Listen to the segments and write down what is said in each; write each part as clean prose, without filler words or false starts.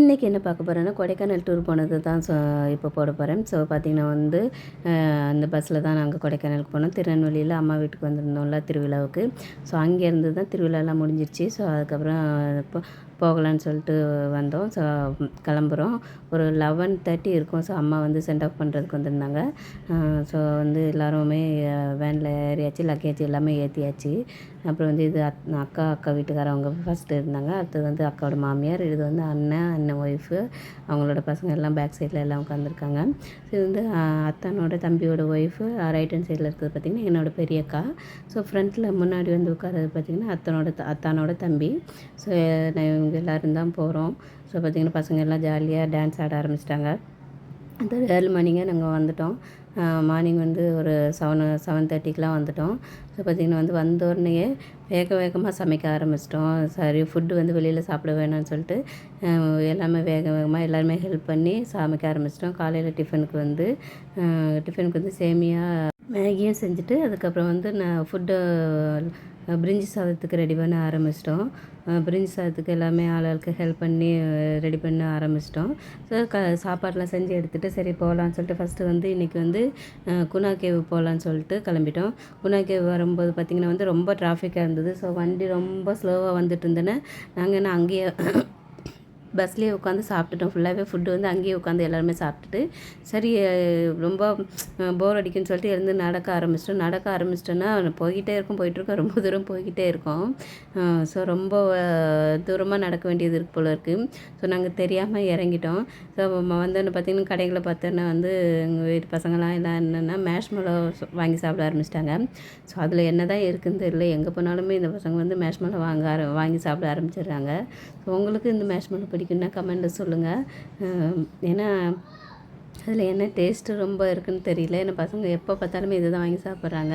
இன்றைக்கி என்ன பார்க்க போகிறேன்னா கொடைக்கானல் டூர் போனது தான் இப்போ போட போகிறேன். ஸோ பார்த்திங்கன்னா வந்து அந்த பஸ்ஸில் தான் நாங்கள் கொடைக்கானலுக்கு போனோம். திருநெல்வேலியில் அம்மா வீட்டுக்கு வந்திருந்தோம்ல திருவிழாவுக்கு. ஸோ அங்கேருந்து தான் திருவிழாலாம் முடிஞ்சிருச்சு. ஸோ அதுக்கப்புறம் இப்போ போகலான்னு சொல்லிட்டு வந்தோம். ஸோ கிளம்புறோம். ஒரு 11:30 இருக்கும். ஸோ அம்மா வந்து சென்ட் ஆஃப் பண்ணுறதுக்கு வந்திருந்தாங்க. ஸோ வந்து எல்லாருமே வேனில் ஏறியாச்சு, லக்கேஜ் எல்லாமே ஏற்றியாச்சு. அப்புறம் வந்து இது அக்கா வீட்டுக்காரவங்க ஃபஸ்ட்டு இருந்தாங்க. அடுத்தது வந்து அக்காவோட மாமியார், இது வந்து அண்ணன் ஒய்ஃபு, அவங்களோட பசங்க எல்லாம் பேக் சைடில் எல்லாம் உட்காந்துருக்காங்க. இது வந்து அத்தானோட தம்பியோட ஒய்ஃபு. ரைட் ஹேண்ட் சைடில் இருக்கிறது பார்த்திங்கன்னா என்னோடய பெரிய அக்கா. ஸோ ஃப்ரண்ட்டில் முன்னாடி வந்து உட்காரது பார்த்திங்கன்னா அத்தானோட தம்பி. ஸோ இவங்க எல்லோரும் தான் போகிறோம். ஸோ பார்த்திங்கன்னா பசங்க எல்லாம் ஜாலியாக டான்ஸ் ஆட ஆரம்பிச்சிட்டாங்க. அந்த ஏர்லி மார்னிங்கே நாங்கள் வந்துவிட்டோம். மார்னிங் வந்து ஒரு 7:30க்கெலாம் வந்துவிட்டோம். ஸோ பார்த்திங்கன்னா வந்து வந்தோடனேயே வேகமாக சமைக்க ஆரம்பிச்சிட்டோம். சரி, ஃபுட்டு வந்து வெளியில் சாப்பிட வேணாம்னு சொல்லிட்டு எல்லாமே வேகமாக எல்லாருமே ஹெல்ப் பண்ணி சமைக்க ஆரம்பிச்சிட்டோம். காலையில் டிஃபனுக்கு வந்து சேமியா மேகியும் செஞ்சுட்டு அதுக்கப்புறம் வந்து ஃபுட்டு பிரிஞ்சி சாதத்துக்கு ரெடி பண்ண ஆரம்பிச்சிட்டோம். பிரிஞ்சி சாதத்துக்கு எல்லாமே ஆளுக்கு ஹெல்ப் பண்ணி ரெடி பண்ண ஆரம்பிச்சிட்டோம். ஸோ சாப்பாடெலாம் செஞ்சு எடுத்துகிட்டு சரி போகலான்னு சொல்லிட்டு ஃபஸ்ட்டு வந்து இன்றைக்கி வந்து குணா கேவ் போகலான்னு சொல்லிட்டு கிளம்பிட்டோம். குணா கேவ் வரும்போது பார்த்திங்கன்னா வந்து ரொம்ப டிராஃபிக்காக இருந்தது. ஸோ வண்டி ரொம்ப ஸ்லோவாக வந்துட்டு இருந்தேன்னு நாங்கள் என்ன அங்கேயே பஸ்லேயே உட்காந்து சாப்பிட்டுட்டோம். ஃபுல்லாகவே ஃபுட்டு வந்து அங்கேயே உட்காந்து எல்லாருமே சாப்பிட்டுட்டு சரி ரொம்ப போர் அடிக்குன்னு சொல்லிட்டு எழுந்து நடக்க ஆரம்பிச்சிட்டோன்னா போய்கிட்டே போயிட்டுருக்கோம். ரொம்ப தூரம் போய்கிட்டே இருக்கோம். ஸோ ரொம்ப தூரமாக நடக்க வேண்டியது இருக்கு போல இருக்குது. ஸோ நாங்கள் தெரியாமல் இறங்கிட்டோம். ஸோ வந்தோன்னு பார்த்திங்கன்னா கடைகளை பார்த்தோன்னா வந்து எங்கள் வீட்டு பசங்களாம் எல்லாம் என்னென்னா மேஷ்மெலோ வாங்கி சாப்பிட ஆரம்பிச்சிட்டாங்க. ஸோ அதில் என்ன தான் இருக்குதுன்னு தெரியல. எங்கே போனாலுமே இந்த பசங்க வந்து மேஷ்மெலோ வாங்கி சாப்பிட ஆரம்பிச்சிடுறாங்க. ஸோ உங்களுக்கு இந்த மேஷ்மெலோ பிடிக்குன்னா கமெண்ட்டில் சொல்லுங்கள். ஏன்னா அதில் என்ன டேஸ்ட்டு ரொம்ப இருக்குதுன்னு தெரியல. ஏன்னா பசங்க எப்போ பார்த்தாலுமே இதை தான் வாங்கி சாப்பிட்றாங்க.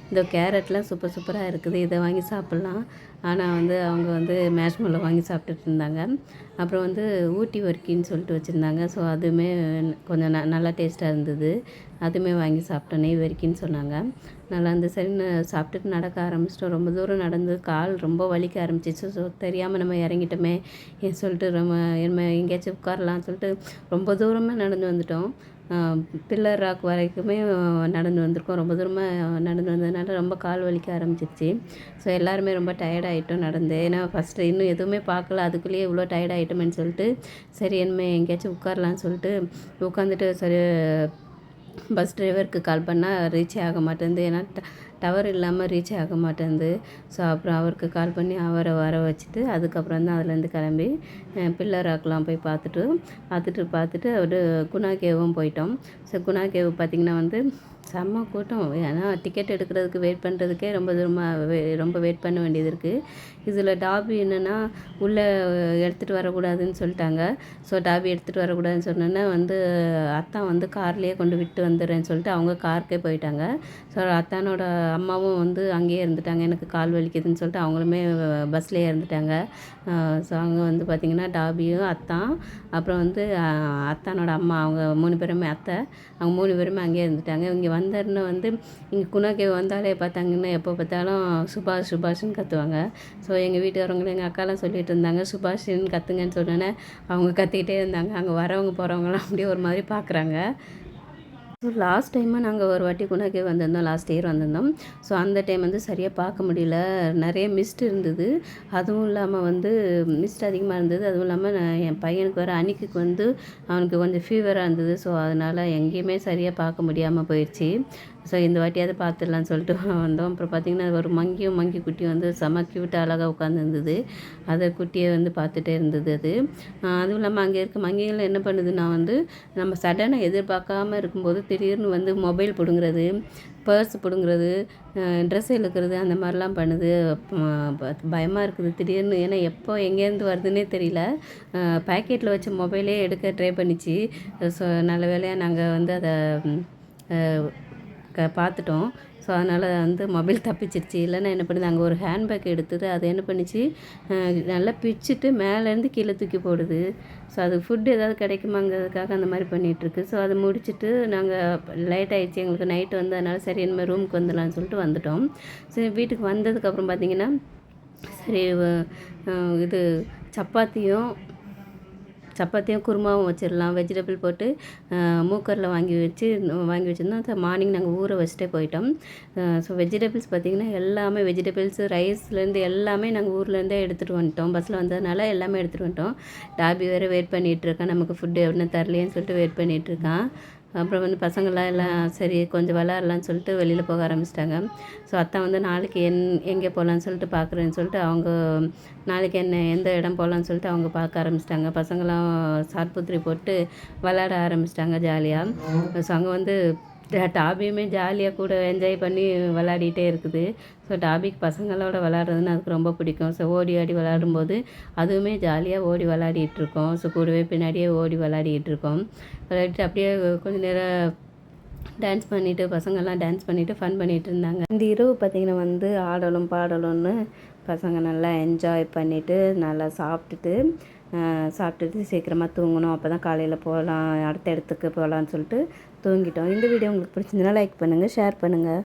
இந்த கேரட்லாம் சூப்பராக இருக்குது, இதை வாங்கி சாப்பிட்லாம். ஆனால் வந்து அவங்க வந்து மேஷ்மெலோ வாங்கி சாப்பிட்டுட்டு இருந்தாங்க. அப்புறம் வந்து ஊட்டி வர்க்கின்னு சொல்லிட்டு வச்சுருந்தாங்க. ஸோ அதுவுமே கொஞ்சம் நல்லா டேஸ்ட்டாக இருந்தது. அதுவுமே வாங்கி சாப்பிட்டோம். நெய் வர்க்கின்னு சொன்னாங்க. நல்லா இருந்தது. சரின்னு சாப்பிட்டுட்டு நடக்க ஆரம்பிச்சிட்டோம். ரொம்ப தூரம் நடந்து கால் ரொம்ப வலிக்க ஆரம்பிச்சிச்சு. ஸோ தெரியாமல் நம்ம இறங்கிட்டோமே சொல்லிட்டு நம்ம எங்கேயாச்சும் உட்காரலான்னு சொல்லிட்டு ரொம்ப தூரமாக நடந்து வந்துட்டோம். பில்லர் ராக் வரைக்குமே நடந்து வந்திருக்கோம். ரொம்ப தூரமாக நடந்து வந்ததுனால ரொம்ப கால் வலிக்க ஆரம்பிச்சிருச்சு. ஸோ எல்லாருமே ரொம்ப டயர்டாகிட்டோம் நடந்து. ஏன்னா ஃபஸ்ட்டு இன்னும் எதுவுமே பார்க்கல, அதுக்குள்ளேயே இவ்வளோ டயர்டாகிட்டோமேன்னு சொல்லிட்டு சரி இனிமேல் எங்கேயாச்சும் உட்காரலான்னு சொல்லிட்டு உட்காந்துட்டு சரி பஸ் டிரைவருக்கு கால் பண்ணால் ரீச்சே ஆக மாட்டேங்குது. ஏன்னா டவர் இல்லாமல் ரீச் ஆக மாட்டேங்குது. ஸோ அப்புறம் அவருக்கு கால் பண்ணி அவரை வர வச்சுட்டு அதுக்கப்புறம் தான் அதுலேருந்து கிளம்பி பில்லர் ராக்லாம் போய் பார்த்துட்டு அவர் குணா கேவும் போயிட்டோம். ஸோ குணா கேவ் பார்த்திங்கன்னா வந்து செம்ம கூட்டம். ஏன்னா டிக்கெட் எடுக்கிறதுக்கு வெயிட் பண்ணுறதுக்கே ரொம்ப வெயிட் பண்ண வேண்டியது இருக்குது. இதில் டாபி என்னென்னா உள்ளே எடுத்துகிட்டு வரக்கூடாதுன்னு சொல்லிட்டாங்க. ஸோ டாபி எடுத்துகிட்டு வரக்கூடாதுன்னு சொன்னோன்னா வந்து அத்தான் வந்து கார்லேயே கொண்டு விட்டு வந்துடுறேன்னு சொல்லிட்டு அவங்க காருக்கே போயிட்டாங்க. ஸோ அத்தானோட அம்மாவும் வந்து அங்கேயே இருந்துட்டாங்க. எனக்கு கால் வலிக்குதுன்னு சொல்லிட்டு அவங்களுமே பஸ்லேயே இருந்துட்டாங்க. ஸோ அங்கே வந்து பார்த்திங்கன்னா டாபியும் அப்புறம் வந்து அத்தானோட அம்மா அவங்க 3 பேருமே அவங்க 3 பேருமே அங்கேயே இருந்துட்டாங்க. இங்கே வந்தோடனே வந்து இங்கே குணாக்கே வந்தாலே பார்த்தாங்கன்னா எப்போ பார்த்தாலும் சுபாஷ்ன்னு கத்துவாங்க. ஸோ எங்கள் வீட்டுக்காரங்களும் எங்கள் அக்காலாம் சொல்லிட்டு இருந்தாங்க சுபாஷ்ன்னு கத்துங்கன்னு சொன்னோன்னே அவங்க கத்திக்கிட்டே இருந்தாங்க. அங்கே வரவங்க போகிறவங்களாம் அப்படியே ஒரு மாதிரி பார்க்குறாங்க. ஸோ லாஸ்ட் டைமாக நாங்கள் ஒரு வாட்டி குணாக்கே வந்திருந்தோம். லாஸ்ட் இயர் வந்திருந்தோம். ஸோ அந்த டைம் வந்து சரியாக பார்க்க முடியல. நிறைய மிஸ்ட் இருந்தது. அதுவும் இல்லாமல் வந்து மிஸ்ட் அதிகமாக இருந்தது. அதுவும் இல்லாமல் என் பையனுக்கு வேறு அன்னைக்கு வந்து அவனுக்கு கொஞ்சம் ஃபீவராக இருந்தது. ஸோ அதனால் எங்கேயுமே சரியாக பார்க்க முடியாமல் போயிடுச்சு. ஸோ இந்த வாட்டியாவது பார்த்துடலான்னு சொல்லிட்டு வந்தோம். அப்புறம் பார்த்திங்கன்னா ஒரு மங்கி குட்டி வந்து செம்ம க்யூட்டாக அழகாக உட்காந்துருந்தது. அதை குட்டியை வந்து பார்த்துட்டே இருந்தது அது. அதுவும் இல்லாமல் அங்கே இருக்க மங்கிகள் என்ன பண்ணுதுன்னா வந்து நம்ம சடனாக எதிர்பார்க்காம இருக்கும்போது திடீர்னு வந்து மொபைல் பிடுங்குறது, பர்ஸ் பிடுங்குறது, ட்ரெஸ் இழுக்கிறது அந்த மாதிரிலாம் பண்ணுது. பயமாக இருக்குது திடீர்னு. ஏன்னா எப்போ எங்கேருந்து வருதுன்னே தெரியல. பேக்கெட்டில் வச்ச மொபைலே எடுக்க ட்ரை பண்ணிச்சு. ஸோ நல்ல வேளையாக நாங்கள் வந்து அதை பார்த்துட்டோம். ஸோ அதனால் வந்து மொபைல் தப்பிச்சிருச்சு. இல்லைன்னா என்ன பண்ணுது அங்கே ஒரு ஹேண்ட்பேக் எடுத்தது அதை என்ன பண்ணிச்சு நல்லா பிச்சுட்டு மேலேருந்து கீழே தூக்கி போடுது. ஸோ அது ஃபுட்டு ஏதாவது கிடைக்குமாங்கிறதுக்காக அந்த மாதிரி பண்ணிகிட்ருக்கு. ஸோ அதை முடிச்சுட்டு நாங்கள் லேட் ஆகிடுச்சு, எங்களுக்கு நைட்டு வந்து அதனால் சரி இனிமேல் ரூமுக்கு வந்துடலான்னு சொல்லிட்டு வந்துட்டோம். சரி வீட்டுக்கு வந்ததுக்கப்புறம் பார்த்திங்கன்னா சரி இது சப்பாத்தியும் சப்பாத்தியும் குருமாவும் வச்சிடலாம். வெஜிடபிள் போட்டு மூக்கரில் வாங்கி வச்சுருந்தோம். அது மார்னிங் நாங்கள் ஊற வச்சுட்டே போயிட்டோம். ஸோ வெஜிடபிள்ஸ் பார்த்திங்கன்னா எல்லாமே வெஜிடபிள்ஸு ரைஸ்லேருந்து எல்லாமே நாங்கள் ஊர்லேருந்தே எடுத்துகிட்டு வந்துட்டோம். பஸ்ஸில் வந்ததுனால எல்லாமே எடுத்துகிட்டு வந்துட்டோம். டாபி வேறு வெயிட் பண்ணிகிட்ருக்கான், நமக்கு ஃபுட்டு ஒன்றும் தரலையேன்னு சொல்லிட்டு வெயிட் பண்ணிகிட்ருக்கான். அப்புறம் வந்து பசங்களாம் எல்லாம் சரி கொஞ்சம் விளாட்லான்னு சொல்லிட்டு வெளியில் போக ஆரம்பிச்சிட்டாங்க. ஸோ அத்தை வந்து நாளைக்கு எங்கே போகலான்னு சொல்லிட்டு பார்க்குறேன்னு சொல்லிட்டு அவங்க நாளைக்கு எந்த இடம் போகலான்னு சொல்லிட்டு அவங்க பார்க்க ஆரம்பிச்சிட்டாங்க. பசங்களாம் சார்புத்திரி போட்டு விளாட ஆரம்பிச்சிட்டாங்க ஜாலியாக. ஸோ அங்கே வந்து டாபியுமே ஜாலியாக கூட என்ஜாய் பண்ணி விளாடிட்டே இருக்குது. ஸோ டாபிக்கு பசங்களோட விளாட்றதுன்னு அதுக்கு ரொம்ப பிடிக்கும். ஸோ ஓடி ஆடி விளாடும்போது அதுவுமே ஜாலியாக ஓடி விளாடிட்டுருக்கோம். ஸோ கூடவே பின்னாடியே ஓடி விளாடிட்டுருக்கோம். விளையாடிட்டு அப்படியே கொஞ்சம் நேரம் டான்ஸ் பண்ணிவிட்டு பசங்கள்லாம் டான்ஸ் பண்ணிவிட்டு ஃபன் பண்ணிகிட்டு இருந்தாங்க. இந்த இரவு பார்த்திங்கன்னா வந்து ஆடலும் பாடலும்னு பசங்க நல்லா என்ஜாய் பண்ணிவிட்டு நல்லா சாப்பிட்டுட்டு சீக்கிரமாக தூங்கணும். அப்போ தான் காலையில் போகலாம், அடுத்த இடத்துக்கு போகலான்னு சொல்லிட்டு தூங்கிட்டோம். இந்த வீடியோ உங்களுக்கு பிடிச்சிருந்ததுன்னா லைக் பண்ணுங்கள், ஷேர் பண்ணுங்கள்.